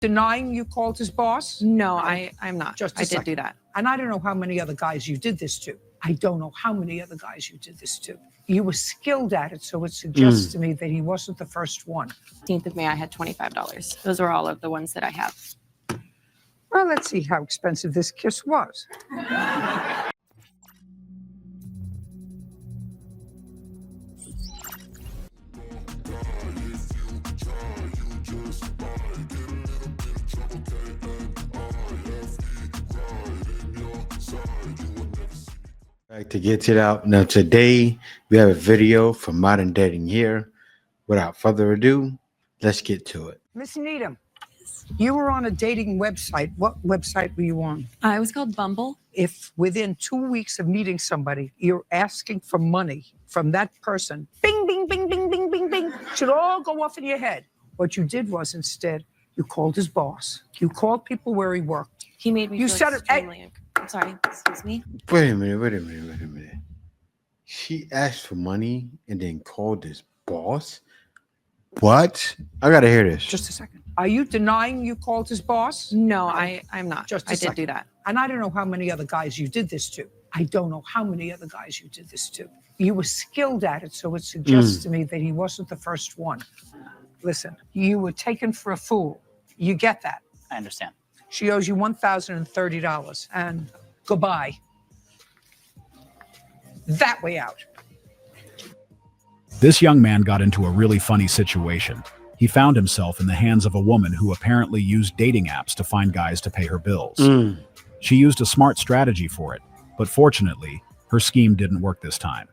Denying you called his boss? No, I'm not. I did do that. And I don't know how many other guys you did this to. I don't know how many other guys you did this to. You were skilled at it, so it suggests to me that he wasn't the first one. 15th of May, I had $25. Those are all of the ones that I have. Well, let's see how expensive this kiss was. Right, to get it out. Now, today we have a video from Modern Dating here. Without further ado, let's get to it. Miss Needham, you were on a dating website. What website were you on? It was called Bumble. If within 2 weeks of meeting somebody, you're asking for money from that person, bing, bing, bing, bing, bing, bing, bing, should all go off in your head. What you did was instead, you called his boss. You called people where he worked. He made me You feel said it. extremely I'm sorry, excuse me. Wait a minute. She asked for money and then called his boss? What? I gotta hear this. Just a second. Are you denying you called his boss? No, I'm not. I did do that. And I don't know how many other guys you did this to. I don't know how many other guys you did this to. You were skilled at it, so it suggests to me that he wasn't the first one. Listen, you were taken for a fool. You get that? I understand. She owes you $1,030, and goodbye. That way out. This young man got into a really funny situation. He found himself in the hands of a woman who apparently used dating apps to find guys to pay her bills. She used a smart strategy for it, but fortunately, her scheme didn't work this time.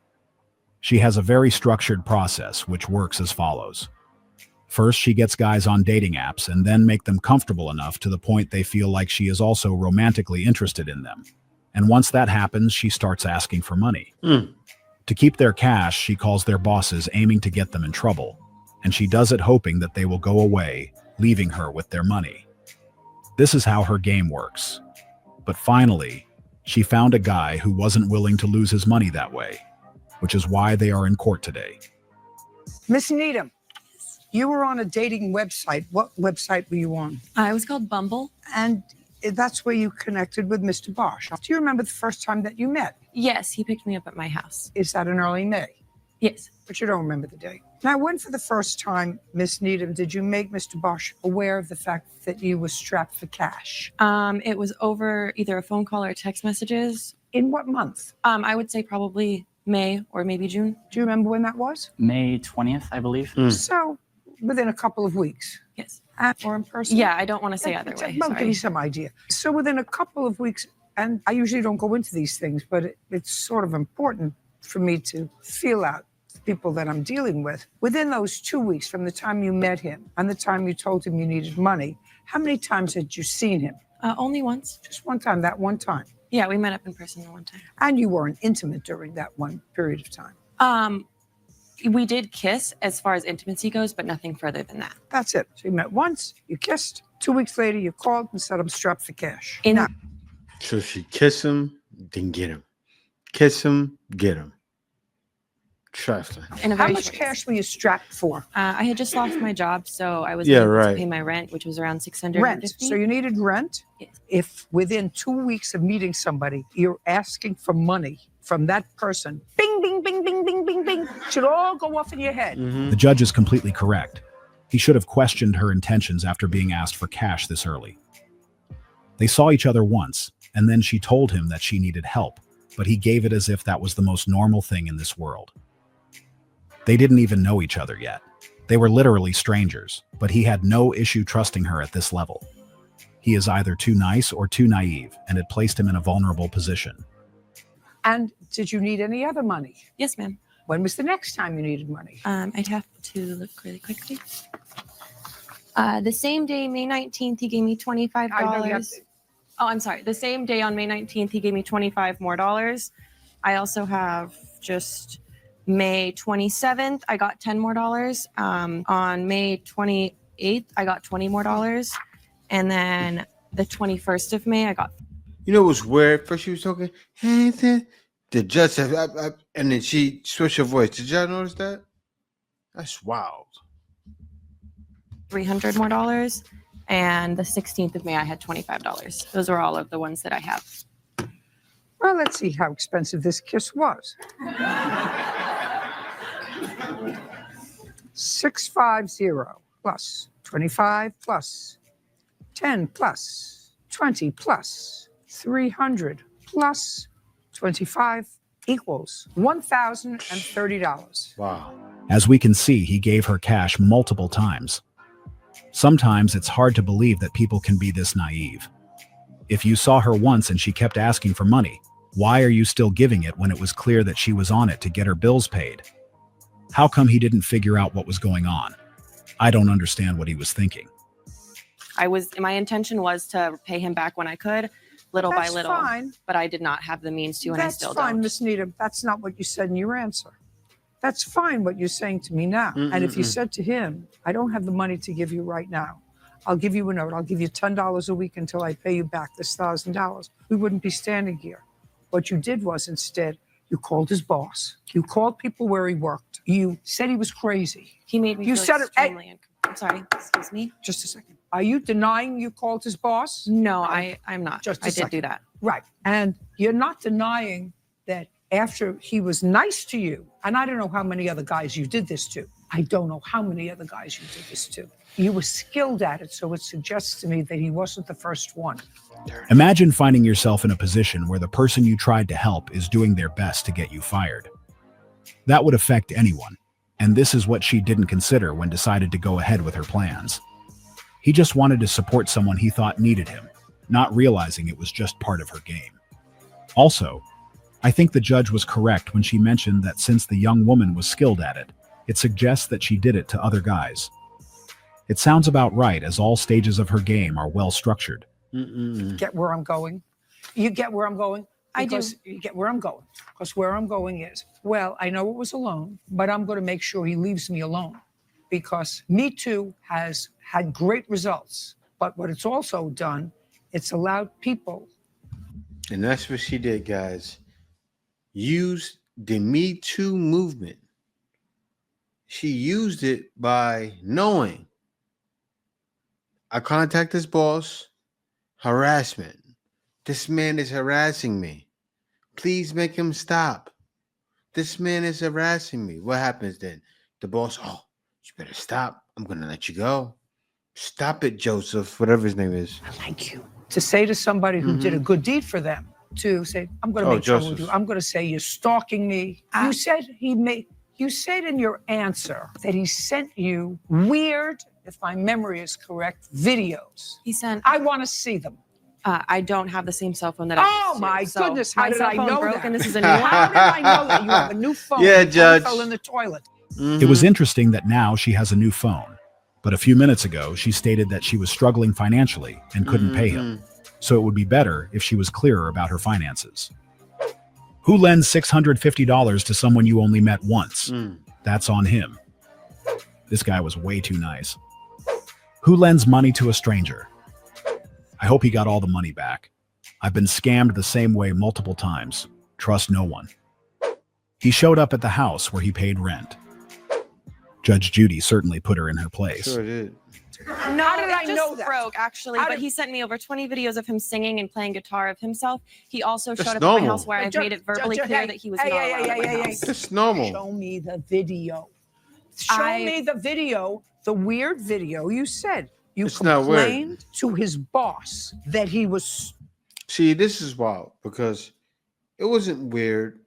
She has a very structured process which works as follows. First, she gets guys on dating apps and then make them comfortable enough to the point they feel like she is also romantically interested in them. And once that happens, she starts asking for money. To keep their cash, she calls their bosses, aiming to get them in trouble. And she does it hoping that they will go away, leaving her with their money. This is how her game works. But finally, she found a guy who wasn't willing to lose his money that way, which is why they are in court today. Miss Needham, you were on a dating website. What website were you on? It was called Bumble. And that's where you connected with Mr. Bosch. Do you remember the first time that you met? Yes, he picked me up at my house. Is that in early May? Yes. But you don't remember the date. Now, when for the first time, Miss Needham, did you make Mr. Bosch aware of the fact that you were strapped for cash? It was over either a phone call or text messages. In what month? I would say probably May or maybe June. Do you remember when that was? May 20th, I believe. So within a couple of weeks. Yes. Or in person? Yeah, I don't want to say either way. I'll give Sorry. you some idea. So within a couple of weeks, and I usually don't go into these things, but it's sort of important for me to feel out the people that I'm dealing with. Within those 2 weeks from the time you met him and the time you told him you needed money, how many times had you seen him? Only once. Just one time, that one time. Yeah, we met up in person the one time. And you weren't intimate during that one period of time. We did kiss as far as intimacy goes, but nothing further than that. That's it. So you met once, you kissed. 2 weeks later, you called and said, I'm strapped for cash. So she kiss him, then get him. Kiss him, get him. Trifling. How much cash were you strapped for? I had just lost my job, so I was able to pay my rent, which was around $650. Rent. So you needed rent? Yes. If within 2 weeks of meeting somebody, you're asking for money from that person, bing, bing, bing, bing, bing, bing, bing, should all go off in your head. The judge is completely correct. He should have questioned her intentions after being asked for cash this early. They saw each other once, and then she told him that she needed help, but he gave it as if that was the most normal thing in this world. They didn't even know each other yet. They were literally strangers, but he had no issue trusting her at this level. He is either too nice or too naive, and it placed him in a vulnerable position. And did you need any other money? Yes, ma'am. When was the next time you needed money? I'd have to look really quickly. The same day, May 19th, he gave me $25. Oh, I'm sorry. The same day on May 19th, he gave me $25 more. I also have just May 27th, I got $10 more. On May 28th, I got $20 more. And then the 21st of May, I got. You know what's weird? First she was talking, the judge said, and then she switched her voice. Did y'all notice that? That's wild. $300 more. And the 16th of May, I had $25. Those are all of the ones that I have. Well, let's see how expensive this kiss was. 650 plus 25 plus 10 plus 20 plus 300 plus 25 equals $1,030. Wow. As we can see, he gave her cash multiple times. Sometimes it's hard to believe that people can be this naive. If you saw her once and she kept asking for money, why are you still giving it when it was clear that she was on it to get her bills paid? How come he didn't figure out what was going on? I don't understand what he was thinking. My intention was to pay him back when I could, little by That's little, fine. but I did not have the means to, and I still That's fine, don't. Miss Needham. That's not what you said in your answer. That's fine what you're saying to me now. And if you said to him, I don't have the money to give you right now, I'll give you a note. I'll give you $10 a week until I pay you back this $1,000. We wouldn't be standing here. What you did was instead, you called his boss. You called people where he worked. You said he was crazy. He made me You feel said it- extremely I'm sorry, excuse me. Just a second. Are you denying you called his boss? No, I'm not. Just a I did second. do that. Right. And you're not denying that after he was nice to you, and I don't know how many other guys you did this to. I don't know how many other guys you did this to. You were skilled at it, so it suggests to me that he wasn't the first one. Imagine finding yourself in a position where the person you tried to help is doing their best to get you fired. That would affect anyone, and this is what she didn't consider when decided to go ahead with her plans. He just wanted to support someone he thought needed him, not realizing it was just part of her game. Also, I think the judge was correct when she mentioned that since the young woman was skilled at it, it suggests that she did it to other guys. It sounds about right, as all stages of her game are well structured. Get where I'm going? You get where I'm going? I do. Because you get where I'm going. Because where I'm going is, well, I know it was alone, but I'm going to make sure he leaves me alone. Because METOO has had great results. But what it's also done, it's allowed people. And that's what she did, guys. Use the Me Too movement. She used it by knowing. I contact his boss. Harassment. This man is harassing me. Please make him stop. This man is harassing me. What happens then? The boss, oh, you better stop. I'm going to let you go. Stop it, Joseph, whatever his name is. I like you. To say to somebody who did a good deed for them, to say, I'm going to make trouble with you. I'm going to say you're stalking me. You said in your answer that he sent you weird, if my memory is correct, videos. He sent. I want to see them. I don't have the same cell phone that I Oh used to, my so goodness! How my did cell I phone know broke that? and this is a new one. How did I know that? You have a new phone. Yeah, The phone Judge. fell in the toilet. It was interesting that now she has a new phone, but a few minutes ago she stated that she was struggling financially and couldn't pay him, so it would be better if she was clearer about her finances. Who lends $650 to someone you only met once? That's on him. This guy was way too nice. Who lends money to a stranger? I hope he got all the money back. I've been scammed the same way multiple times. Trust no one. He showed up at the house where he paid rent. Judge Judy certainly put her in her place. Sure did. No, How did I it just know that? broke actually, How but did- he sent me over 20 videos of him singing and playing guitar of himself. He also That's showed up at my normal. house where I made it verbally clear that he was not allowed in my house. That's normal. Show me the video. Show me the video, the weird video you said. You It's not weird. complained to his boss that he was. See, this is wild because it wasn't weird.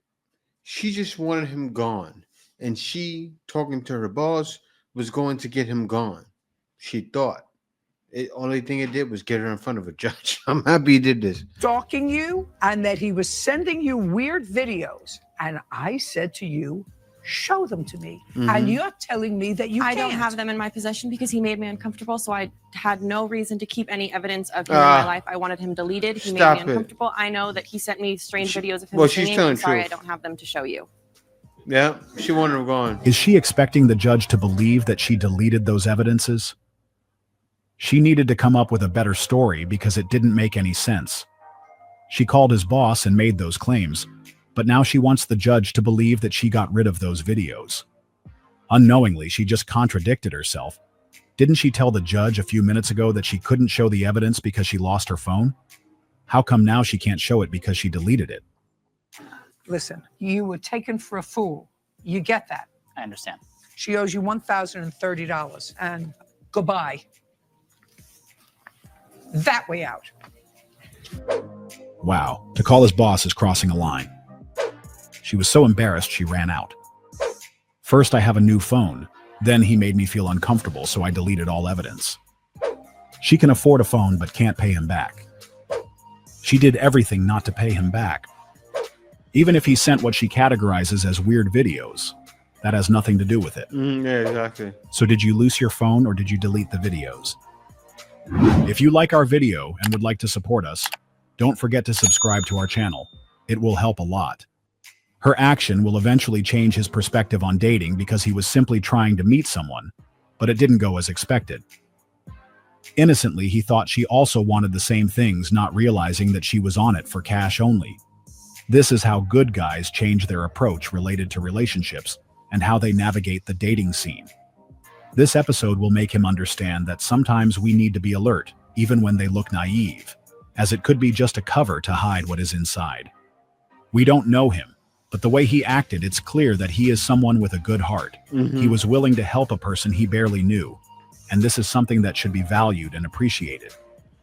She just wanted him gone. And she, talking to her boss, was going to get him gone. She thought. The only thing it did was get her in front of a judge. I'm happy he did this. Stalking you and that he was sending you weird videos. And I said to you, show them to me. And you're telling me that you I can't. don't have them in my possession because he made me uncomfortable, so I had no reason to keep any evidence of him in my life. I wanted him deleted. He made Stop me it. uncomfortable. I know that he sent me strange videos of him well, she's singing. telling I'm sorry, truth. I don't have them to show you. Yeah, she wanted him gone. Is she expecting the judge to believe that she deleted those evidences? She needed to come up with a better story because it didn't make any sense. She called his boss and made those claims, but now she wants the judge to believe that she got rid of those videos. Unknowingly, she just contradicted herself. Didn't she tell the judge a few minutes ago that she couldn't show the evidence because she lost her phone? How come now she can't show it because she deleted it? Listen, you were taken for a fool. You get that. I understand. She owes you $1,030, and goodbye. That way out. Wow, to call his boss is crossing a line. She was so embarrassed she ran out. First, I have a new phone. Then he made me feel uncomfortable, so I deleted all evidence. She can afford a phone but can't pay him back. She did everything not to pay him back. Even if he sent what she categorizes as weird videos, that has nothing to do with it. Yeah, exactly. So did you lose your phone or did you delete the videos? If you like our video and would like to support us, don't forget to subscribe to our channel. It will help a lot. Her action will eventually change his perspective on dating because he was simply trying to meet someone, but it didn't go as expected. Innocently, he thought she also wanted the same things, not realizing that she was on it for cash only. This is how good guys change their approach related to relationships and how they navigate the dating scene. This episode will make him understand that sometimes we need to be alert, even when they look naive, as it could be just a cover to hide what is inside. We don't know him, but the way he acted, it's clear that he is someone with a good heart. He was willing to help a person he barely knew, and this is something that should be valued and appreciated.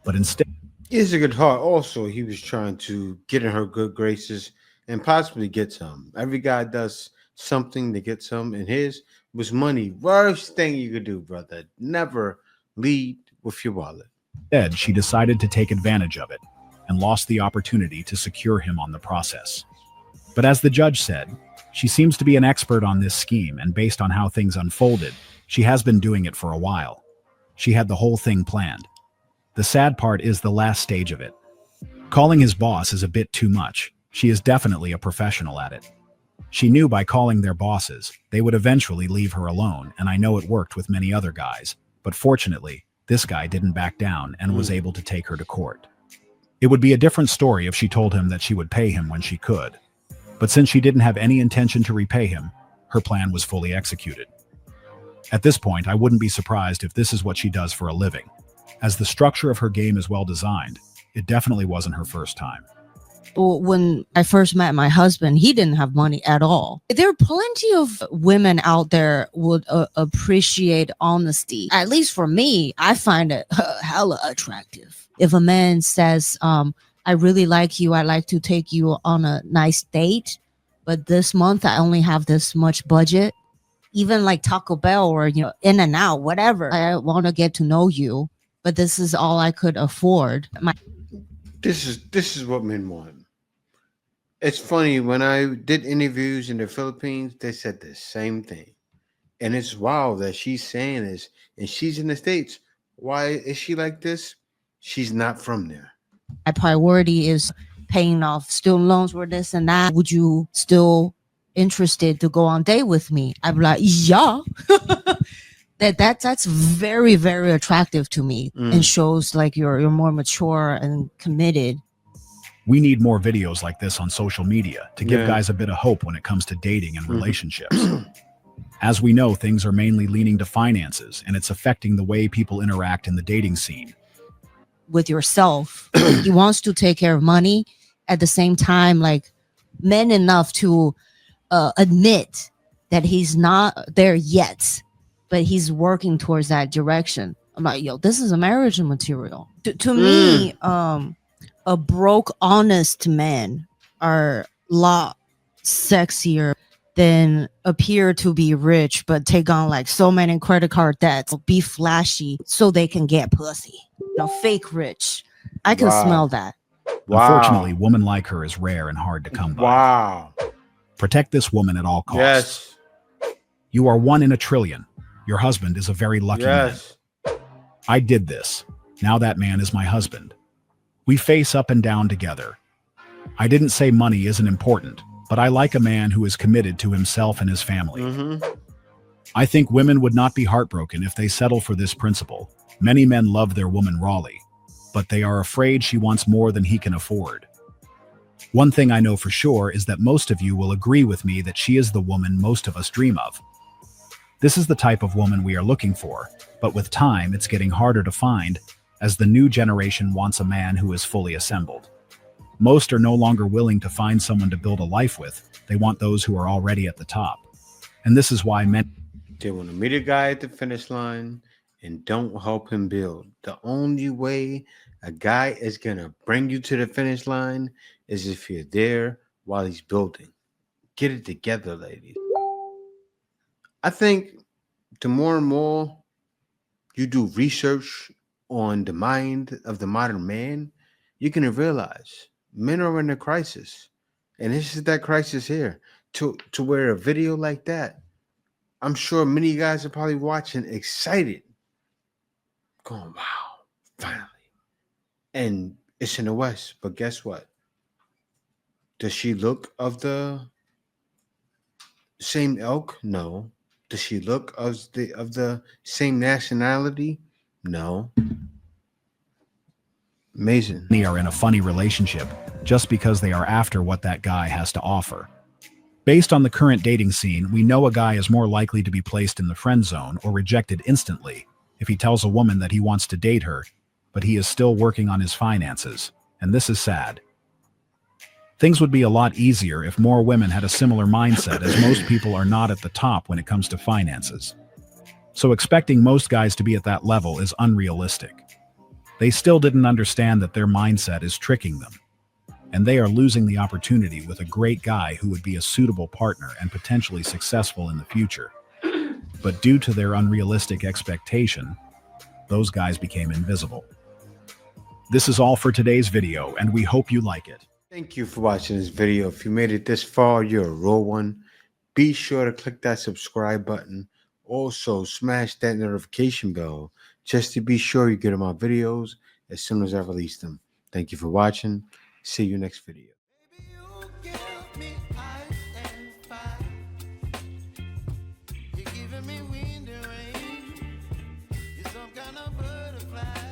But instead, He has a good heart. Also, he was trying to get in her good graces and possibly get some. Every guy does something to get some, and his was money. Worst thing you could do, brother. Never lead with your wallet. she decided to take advantage of it and lost the opportunity to secure him on the process. But as the judge said, she seems to be an expert on this scheme, and based on how things unfolded, she has been doing it for a while. She had the whole thing planned. The sad part is the last stage of it. Calling his boss is a bit too much. She is definitely a professional at it. She knew by calling their bosses, they would eventually leave her alone, and I know it worked with many other guys. But fortunately, this guy didn't back down and was able to take her to court. It would be a different story if she told him that she would pay him when she could. But since she didn't have any intention to repay him, her plan was fully executed. At this point, I wouldn't be surprised if this is what she does for a living. As the structure of her game is well designed, it definitely wasn't her first time. When I first met my husband, he didn't have money at all. There are plenty of women out there would appreciate honesty. At least for me, I find it hella attractive. If a man says, I really like you, I'd like to take you on a nice date, but this month I only have this much budget. Even like Taco Bell or, In and Out, whatever. I want to get to know you, but this is all I could afford. This is what men want. It's funny, when I did interviews in the Philippines, they said the same thing. And it's wild that she's saying this, and she's in the States. Why is she like this? She's not from there. My priority is paying off student loans or this and that. Would you still interested to go on date with me? I'd be like, yeah. That's very, very attractive to me and shows like you're more mature and committed. We need more videos like this on social media to give guys a bit of hope when it comes to dating and relationships. As we know, things are mainly leaning to finances, and it's affecting the way people interact in the dating scene. With yourself, he wants to take care of money. At the same time, like, men enough to admit that he's not there yet, but he's working towards that direction. I'm like, yo, this is a marriage material. To me, a broke, honest man are a lot sexier than appear to be rich, but take on like so many credit card debts, be flashy so they can get pussy. Fake rich. I can smell that. Unfortunately, women like her is rare and hard to come by. Wow. Protect this woman at all costs. Yes. You are 1 in a trillion. Your husband is a very lucky man. I did this. Now that man is my husband. We face up and down together. I didn't say money isn't important, but I like a man who is committed to himself and his family. I think women would not be heartbroken if they settle for this principle. Many men love their woman rawly, but they are afraid she wants more than he can afford. One thing I know for sure is that most of you will agree with me that she is the woman most of us dream of. This is the type of woman we are looking for, but with time it's getting harder to find, as the new generation wants a man who is fully assembled. Most are no longer willing to find someone to build a life with, they want those who are already at the top. And this is why men They want to meet a guy at the finish line and don't help him build. The only way a guy is going to bring you to the finish line is if you're there while he's building. Get it together, ladies. I think the more and more you do research on the mind of the modern man, you're going to realize men are in a crisis. And this is that crisis here. To where a video like that, I'm sure many guys are probably watching excited, going, wow, finally. And it's in the West. But guess what? Does she look of the same ilk? No. Does she look of the same nationality? No. Amazing. they are in a funny relationship just because they are after what that guy has to offer. Based on the current dating scene, we know a guy is more likely to be placed in the friend zone or rejected instantly if he tells a woman that he wants to date her, but he is still working on his finances, and this is sad. Things would be a lot easier if more women had a similar mindset, as most people are not at the top when it comes to finances. So expecting most guys to be at that level is unrealistic. They still didn't understand that their mindset is tricking them, and they are losing the opportunity with a great guy who would be a suitable partner and potentially successful in the future. But due to their unrealistic expectation, those guys became invisible. This is all for today's video, and we hope you like it. Thank you for watching this video. If you made it this far, you're a real one. Be sure to click that subscribe button. Also, smash that notification bell just to be sure you get my videos as soon as I release them. Thank you for watching. See you next video. Baby, you give me ice and fire. You're giving me wind and rain. You're some kind of butterfly.